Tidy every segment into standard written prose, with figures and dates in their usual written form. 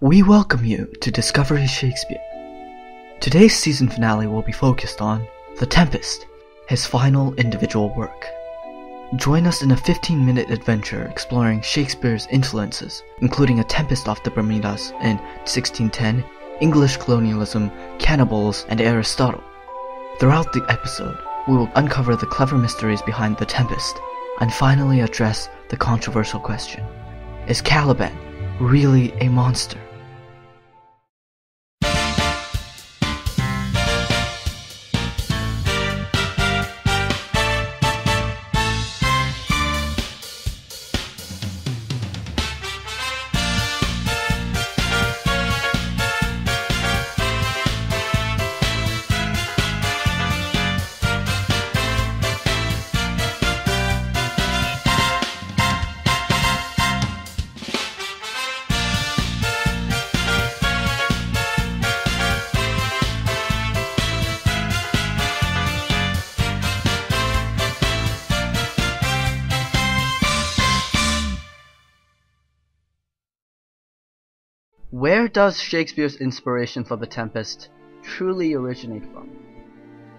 We welcome you to Discovery Shakespeare. Today's season finale will be focused on The Tempest, his final individual work. Join us in a 15-minute adventure exploring Shakespeare's influences, including A Tempest off the Bermudas in 1610, English colonialism, cannibals, and Aristotle. Throughout the episode, we will uncover the clever mysteries behind The Tempest, and finally address the controversial question: is Caliban really a monster? Where does Shakespeare's inspiration for The Tempest truly originate from?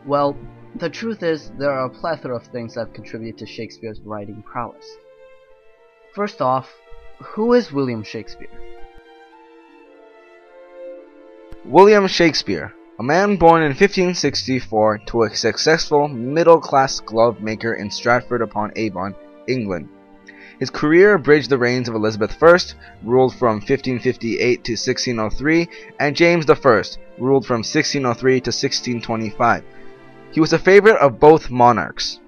Well, the truth is there are a plethora of things that contribute to Shakespeare's writing prowess. First off, who is William Shakespeare? William Shakespeare, a man born in 1564 to a successful middle-class glove maker in Stratford-upon-Avon, England. His career bridged the reigns of Elizabeth I, ruled from 1558 to 1603, and James I, ruled from 1603 to 1625. He was a favorite of both monarchs.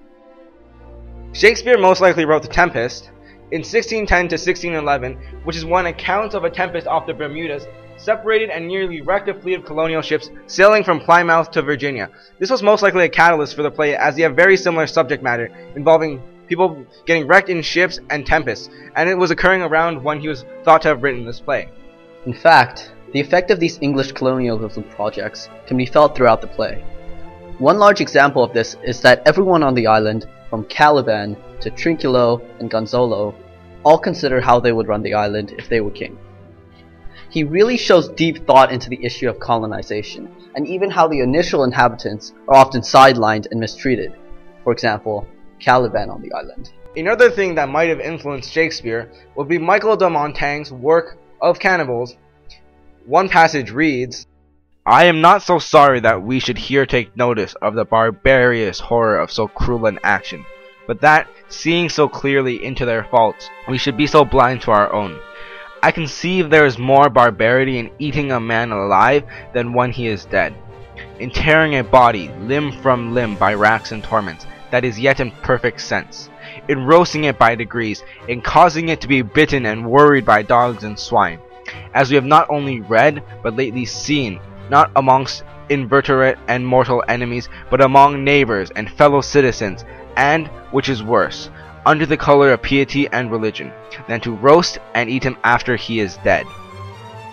Shakespeare most likely wrote The Tempest in 1610 to 1611, which is when accounts of a tempest off the Bermudas separated and nearly wrecked a fleet of colonial ships sailing from Plymouth to Virginia. This was most likely a catalyst for the play, as they have very similar subject matter involving people getting wrecked in ships and tempests, and it was occurring around when he was thought to have written this play. In fact, the effect of these English colonialism projects can be felt throughout the play. One large example of this is that everyone on the island, from Caliban to Trinculo and Gonzalo, all consider how they would run the island if they were king. He really shows deep thought into the issue of colonization, and even how the initial inhabitants are often sidelined and mistreated. For example, Caliban on the island. Another thing that might have influenced Shakespeare would be Michael de Montaigne's work of cannibals. One passage reads, "I am not so sorry that we should here take notice of the barbarous horror of so cruel an action, but that, seeing so clearly into their faults, we should be so blind to our own. I conceive there is more barbarity in eating a man alive than when he is dead, in tearing a body limb from limb by racks and torments, that is yet in perfect sense, in roasting it by degrees, in causing it to be bitten and worried by dogs and swine, as we have not only read, but lately seen, not amongst inveterate and mortal enemies, but among neighbors and fellow citizens, and, which is worse, under the color of piety and religion, than to roast and eat him after he is dead."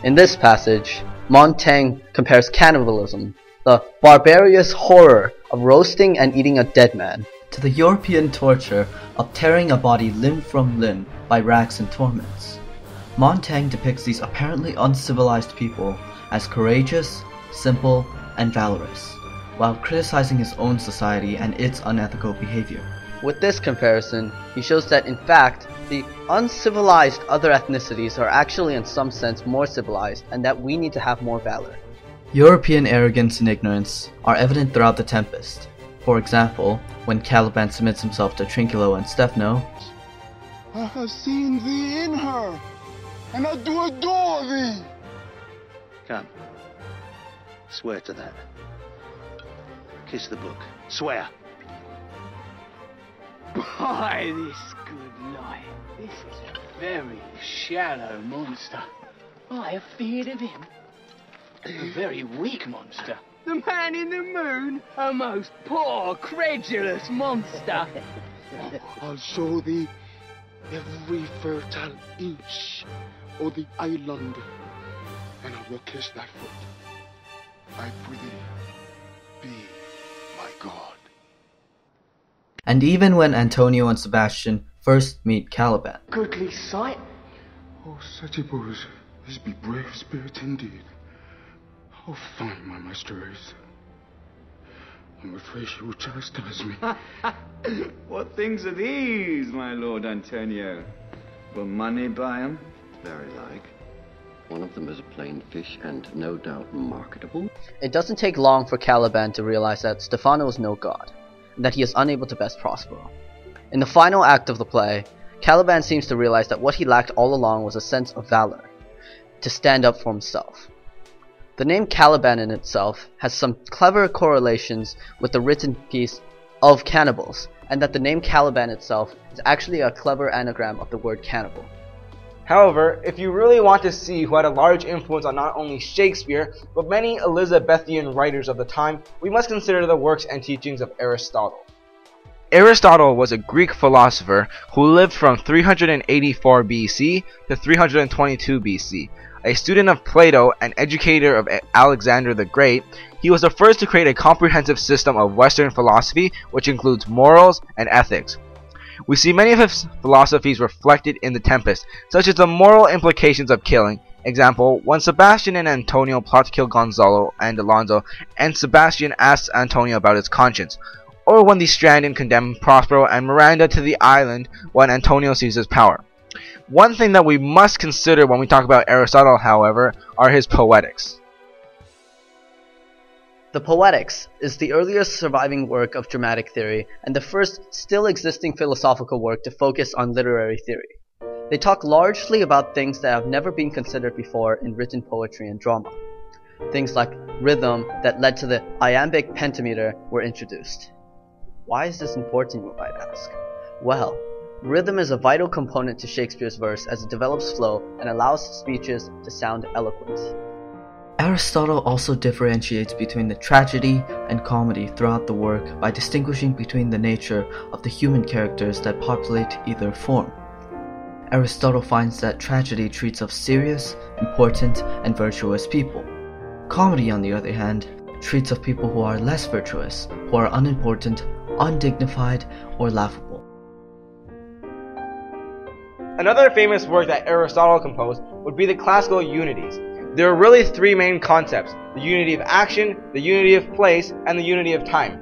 In this passage, Montaigne compares cannibalism, the barbarous horror of roasting and eating a dead man, To the European torture of tearing a body limb from limb by racks and torments. Montaigne depicts these apparently uncivilized people as courageous, simple, and valorous, while criticizing his own society and its unethical behavior. With this comparison, he shows that in fact, the uncivilized other ethnicities are actually in some sense more civilized, and that we need to have more valor. European arrogance and ignorance are evident throughout The Tempest. For example, when Caliban submits himself to Trinculo and Stephano, "I have seen thee in her, and I do adore thee." Come. Swear to that. Kiss the book. Swear. By this good light, this is a very shallow monster. I have feared of him. A very weak monster. The man in the moon, a most poor, credulous monster. I'll show thee every fertile inch of the island, and I will kiss that foot. I prithee, be my God. and even when Antonio and Sebastian first meet Caliban. Goodly sight. Oh, Setibus, This be brave spirit indeed. How fine my master is. I'm afraid she will chastise me. What things are these, my Lord Antonio? Will money buy 'em? Very like. One of them is a plain fish and no doubt marketable. It doesn't take long for Caliban to realize that Stefano is no god, and that he is unable to best Prospero. In the final act of the play, Caliban seems to realize that what he lacked all along was a sense of valor, to stand up for himself. The name Caliban in itself has some clever correlations with the written piece of cannibals, and that the name Caliban itself is actually a clever anagram of the word cannibal. However, if you really want to see who had a large influence on not only Shakespeare, but many Elizabethan writers of the time, we must consider the works and teachings of Aristotle. Aristotle was a Greek philosopher who lived from 384 BC to 322 BC. A student of Plato and educator of Alexander the Great, he was the first to create a comprehensive system of Western philosophy which includes morals and ethics. We see many of his philosophies reflected in The Tempest, such as the moral implications of killing. Example, when Sebastian and Antonio plot to kill Gonzalo and Alonso, and Sebastian asks Antonio about his conscience. Or when the Stranded condemn Prospero and Miranda to the island when Antonio seizes power. One thing that we must consider when we talk about Aristotle, however, are his Poetics. The Poetics is the earliest surviving work of dramatic theory and the first still existing philosophical work to focus on literary theory. They talk largely about things that have never been considered before in written poetry and drama. Things like rhythm that led to the iambic pentameter were introduced. Why is this important, you might ask? Well, rhythm is a vital component to Shakespeare's verse as it develops flow and allows speeches to sound eloquent. Aristotle also differentiates between the tragedy and comedy throughout the work by distinguishing between the nature of the human characters that populate either form. Aristotle finds that tragedy treats of serious, important, and virtuous people. Comedy, on the other hand, treats of people who are less virtuous, who are unimportant, undignified, or laughable. Another famous work that Aristotle composed would be the classical unities. There are really three main concepts: the unity of action, the unity of place, and the unity of time.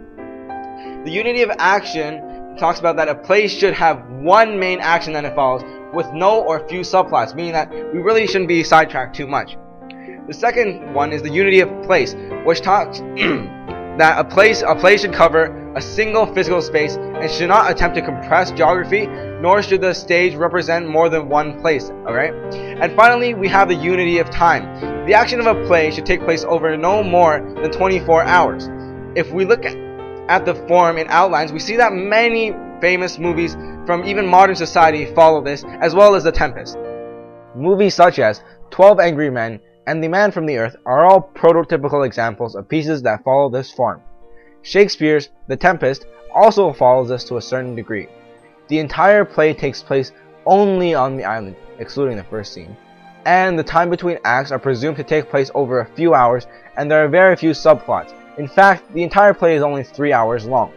The unity of action talks about that a play should have one main action that it follows, with no or few subplots, meaning that we really shouldn't be sidetracked too much. The second one is the unity of place, which talks that a play should cover a single physical space and should not attempt to compress geography, nor should the stage represent more than one place, alright? And finally, we have the unity of time. The action of a play should take place over no more than 24 hours. If we look at the form in outlines, we see that many famous movies from even modern society follow this, as well as The Tempest. Movies such as 12 Angry Men and The Man from the Earth are all prototypical examples of pieces that follow this form. Shakespeare's The Tempest also follows this to a certain degree. The entire play takes place only on the island, excluding the first scene, and the time between acts are presumed to take place over a few hours, and there are very few subplots. In fact, the entire play is only 3 hours long.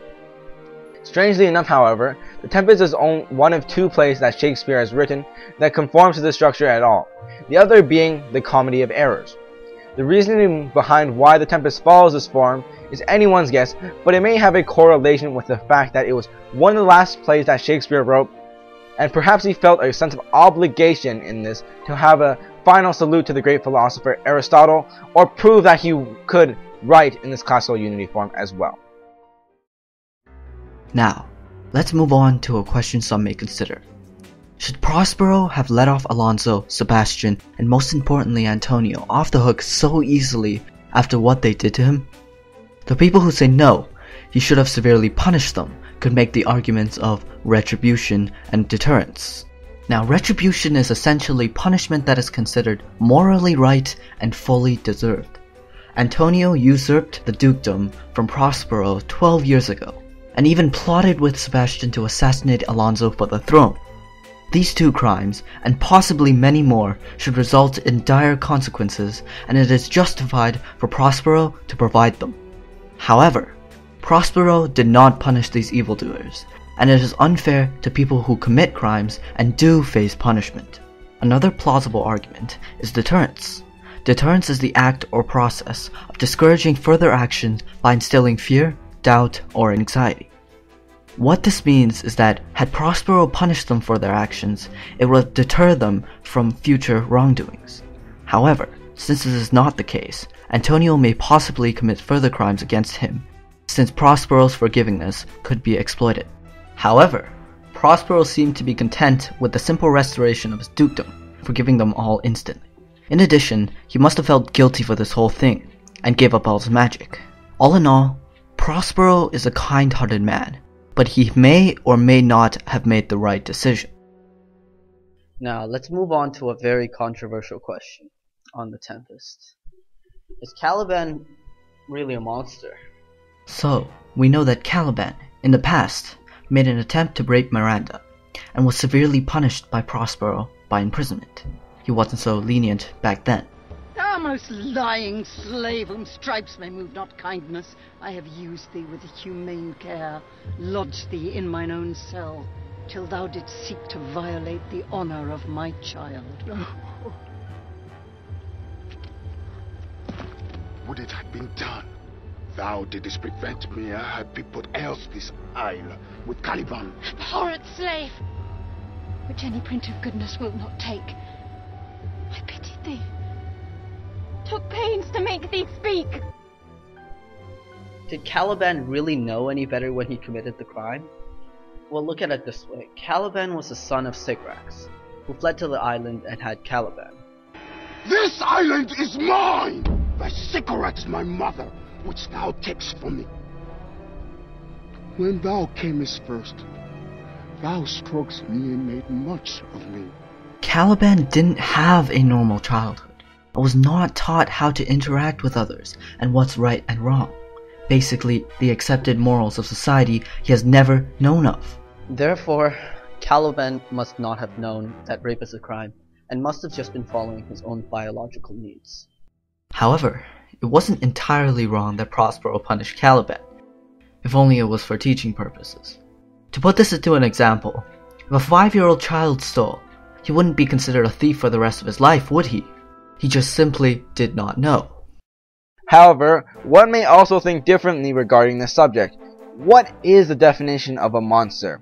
Strangely enough, however, The Tempest is one of two plays that Shakespeare has written that conforms to the structure at all, the other being the Comedy of Errors. The reasoning behind why The Tempest follows this form is anyone's guess, but it may have a correlation with the fact that it was one of the last plays that Shakespeare wrote, and perhaps he felt a sense of obligation in this to have a final salute to the great philosopher Aristotle, or prove that he could write in this classical unity form as well. Now, let's move on to a question some may consider. Should Prospero have let off Alonso, Sebastian, and most importantly Antonio off the hook so easily after what they did to him? The people who say no, he should have severely punished them, could make the arguments of retribution and deterrence. Now, retribution is essentially punishment that is considered morally right and fully deserved. Antonio usurped the dukedom from Prospero 12 years ago, and even plotted with Sebastian to assassinate Alonso for the throne. These two crimes, and possibly many more, should result in dire consequences, and it is justified for Prospero to provide them. However, Prospero did not punish these evildoers, and it is unfair to people who commit crimes and do face punishment. Another plausible argument is deterrence. Deterrence is the act or process of discouraging further action by instilling fear, doubt, or anxiety. What this means is that had Prospero punished them for their actions, it would deter them from future wrongdoings. However, since this is not the case, Antonio may possibly commit further crimes against him, since Prospero's forgivingness could be exploited. However, Prospero seemed to be content with the simple restoration of his dukedom, forgiving them all instantly. In addition, he must have felt guilty for this whole thing, and gave up all his magic. All in all, Prospero is a kind-hearted man, but he may or may not have made the right decision. Now, let's move on to a very controversial question on the Tempest. Is Caliban really a monster? So, we know that Caliban, in the past, made an attempt to rape Miranda, and was severely punished by Prospero by imprisonment. He wasn't so lenient back then. Ah, most lying slave, whom stripes may move, not kindness, I have used thee with humane care, lodged thee in mine own cell, till thou didst seek to violate the honor of my child. Would it had been done? Thou didst prevent me, had people else this isle with Caliban. Horrid slave, which any print of goodness will not take. I pitied thee, took pains to make thee speak. Did Caliban really know any better when he committed the crime? Well, look at it this way. Caliban was the son of Sycorax, who fled to the island and had Caliban. This island is mine! By Sycorax my mother, which thou takest from me. When thou camest first, thou strokest me and made much of me. Caliban didn't have a normal childhood, and was not taught how to interact with others and what's right and wrong. Basically, the accepted morals of society he has never known of. Therefore, Caliban must not have known that rape is a crime, and must have just been following his own biological needs. However, it wasn't entirely wrong that Prospero punished Caliban, if only it was for teaching purposes. To put this into an example, if a 5-year-old child stole, he wouldn't be considered a thief for the rest of his life, would he? He just simply did not know. However, one may also think differently regarding this subject. What is the definition of a monster?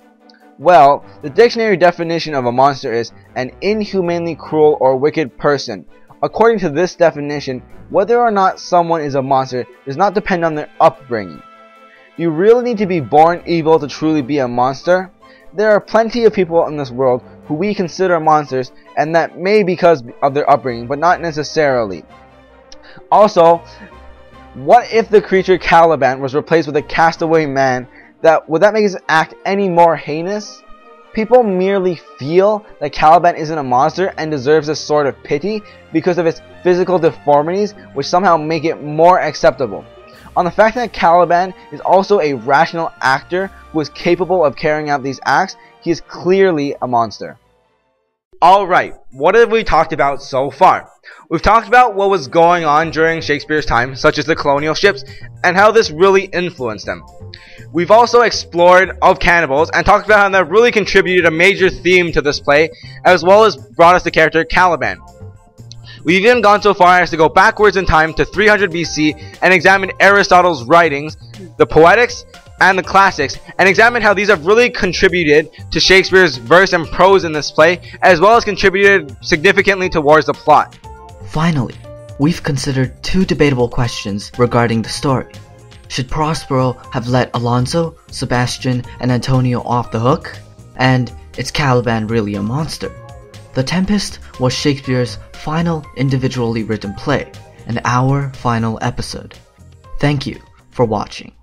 Well, the dictionary definition of a monster is an inhumanly cruel or wicked person. According to this definition, whether or not someone is a monster does not depend on their upbringing. You really need to be born evil to truly be a monster? There are plenty of people in this world who we consider monsters, and that may be because of their upbringing, but not necessarily. Also, what if the creature Caliban was replaced with a castaway man? Would that make his act any more heinous? People merely feel that Caliban isn't a monster and deserves a sort of pity because of its physical deformities, which somehow make it more acceptable. On the fact that Caliban is also a rational actor who is capable of carrying out these acts, he is clearly a monster. Alright, what have we talked about so far? We've talked about what was going on during Shakespeare's time, such as the colonial ships, and how this really influenced them. We've also explored of cannibals and talked about how that really contributed a major theme to this play, as well as brought us the character Caliban. We've even gone so far as to go backwards in time to 300 BC and examine Aristotle's writings, the Poetics, and the Classics, and examine how these have really contributed to Shakespeare's verse and prose in this play, as well as contributed significantly towards the plot. Finally, we've considered two debatable questions regarding the story. Should Prospero have let Alonso, Sebastian, and Antonio off the hook? And is Caliban really a monster? The Tempest was Shakespeare's final individually written play, and our final episode. Thank you for watching.